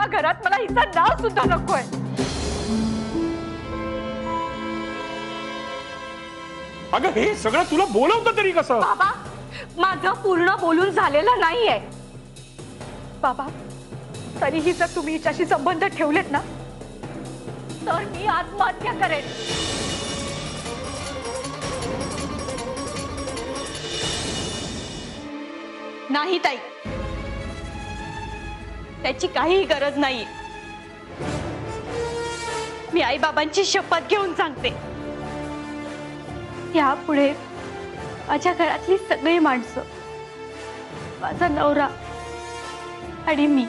या घरात मला हिचं नाव सुद्धा नकोय। अगं हे सगळं तुला बोलवतं तरी कसं? बाबा माझं पूर्ण बोलून झालेलं नाहीये बाबा। तरीही जर तुम्ही हिच्याशी संबंध ठेवलेत ना तर मी आत्महत्या करेन। नाही ताई, त्याची काही गरज नाही। मी आई बाबांची शपथ घेऊन सांगते, यापुढे माझ्या घरातली सगळी माणसं, माझा नवरा आणि मी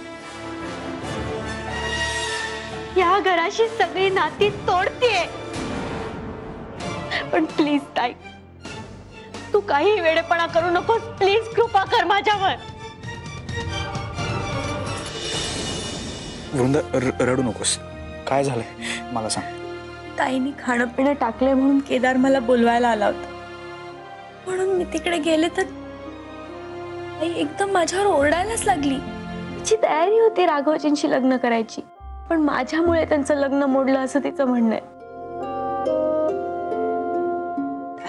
या घराशी सगळी नाती तोडतेय। पण प्लीज ताई, तू काही वेडेपणा करू नकोस, प्लीज कृपा कर माझ्यावर। वृंदा रडू नकोस, काय झालंय मला सांग। ताईनी खाणं पिणं टाकलंय म्हणून केदार मला बोलवायला आला होता, म्हणून मी तिकडे गेले तर आई एकदम माझ्यावर ओरडायलाच लागली। तिची तयारी होती राघवजींशी लग्न करायची, पण माझ्यामुळे त्यांचं लग्न मोडलं असं तिचं म्हणणं आहे।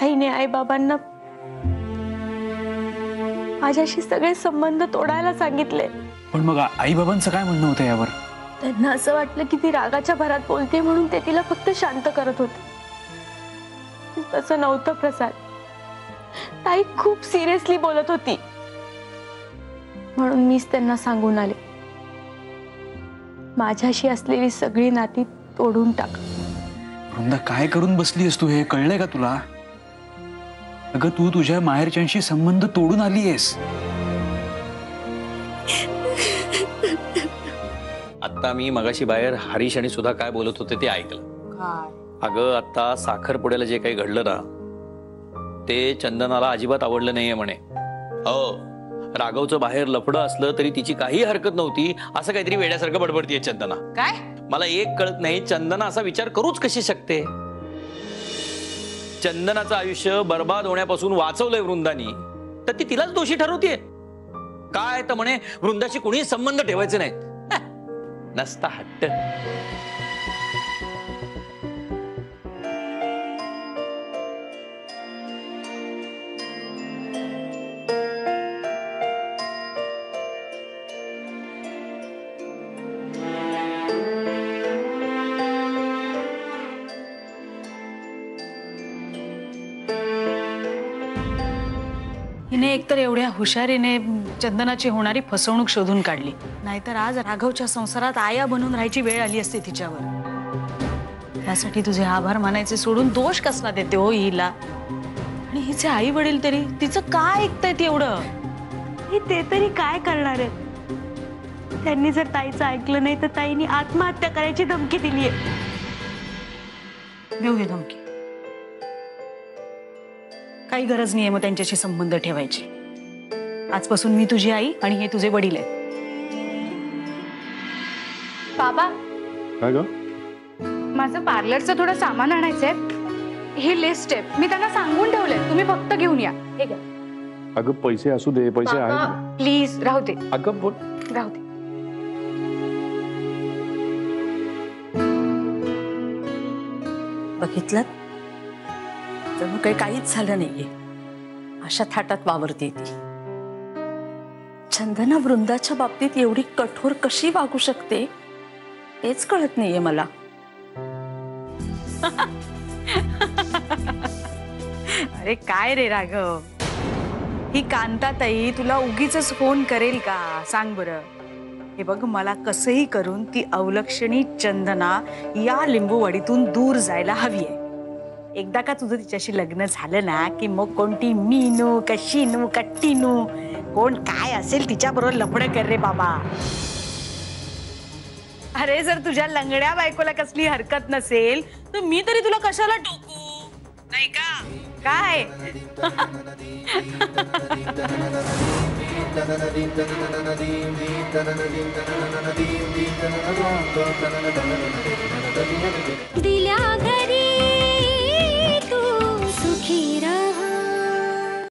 ताईने आई बाबांना माझ्याशी सगळे संबंध तोडायला सांगितले। पण मग आई बाबांचं काय म्हणणं होतं यावर? त्यांना असं वाटलं की ती रागाच्या भरात बोलते म्हणून ते तिला फक्त शांत करत होते। तसं नव्हतं प्रसाद, ताई खूप सिरियसली बोलत होती, म्हणून मीच त्यांना सांगून आले, माझ्याशी असलेली सगळी नाती तोडून टाक। वृंदा काय करून बसलीस तू? हे कळलंय का तुला? अगं तू तुझ्या माहेरच्यांशी संबंध तोडून आलीयस। आता मी मगाशी बाहेर हरीश आणि सुधा काय बोलत होते ते ऐकलं। अगं आता साखरपुड्याला जे काही घडलं ना ते चंदनाला अजिबात आवडलं नाहीये म्हणे। हो, राघवचं बाहेर लफडं असलं तरी तिची काही हरकत नव्हती असं काहीतरी वेड्यासारखं बडबडतीये चंदना। काय? मला एक कळत नाही, चंदना असा विचार करूच कशी शकते? चंदनाचं आयुष्य बर्बाद होण्यापासून वाचवलंय वृंदानी, तर ती तिलाच दोषी ठरवतीये काय? तर म्हणे वृंदाशी कुणी संबंध ठेवायचे नाहीत। नसता हट्ट। हिने एकतर एवढ्या हुशारीने चंदनाची होणारी फसवणूक शोधून काढली, नाहीतर आज राघवच्या संसारात आया बनून राहायची वेळ आली असती तिच्यावर। त्यासाठी तुझे आभार मानायचे सोडून दोष कसला देते हो हिला? आणि हिचे आई वडील तरी तिचं काय ऐकतायत एवढं? ही ते तरी काय करणार आहेत? त्यांनी जर ताईचं ऐकलं नाही तर ताईनी आत्महत्या करायची धमकी दिलीये। देऊ दे धमकी, काही गरज नाहीये मग त्यांच्याशी संबंध ठेवायची। आजपासून मी तुझी आई आणि हे तुझे वडील आहेत। बाबा काय ग? माझं पार्लरचं थोडं सामान आणायचंय, ही लिस्ट आहे, मी त्यांना सांगून ठेवलंय, तुम्ही फक्त घेऊन या। हे घ्या। अगं पैसे असू दे, पैसे आहेत। प्लीज राहू दे। अगं बोल, राहू दे। बघितलं, जणू काहीच झालं नाहीये, अशा थाटात वावरते ती। चंदना वृंदाच्या बाबतीत एवढी कठोर कशी वागू शकते हेच कळत नाहीये मला। अरे काय रे राघव, ही कांताताई तुला उगीच फोन करेल का? सांग बरं। हे बघ, मला कसंही करून ती अवलक्षणी चंदना या लिंबूवाडीतून दूर जायला हवी आहे। एकदा का तुझं तिच्याशी लग्न झालं ना की मग कोणती मीनू का शीनू का टीनू कोण काय असेल तिच्याबरोबर लफडं कर रे बाबा। अरे जर तुझ्या लंगड्या बायकोला कसली हरकत नसेल तर मी तरी तुला कशाला टोकू, नाही का? काय दिल्या घरी तू सुखी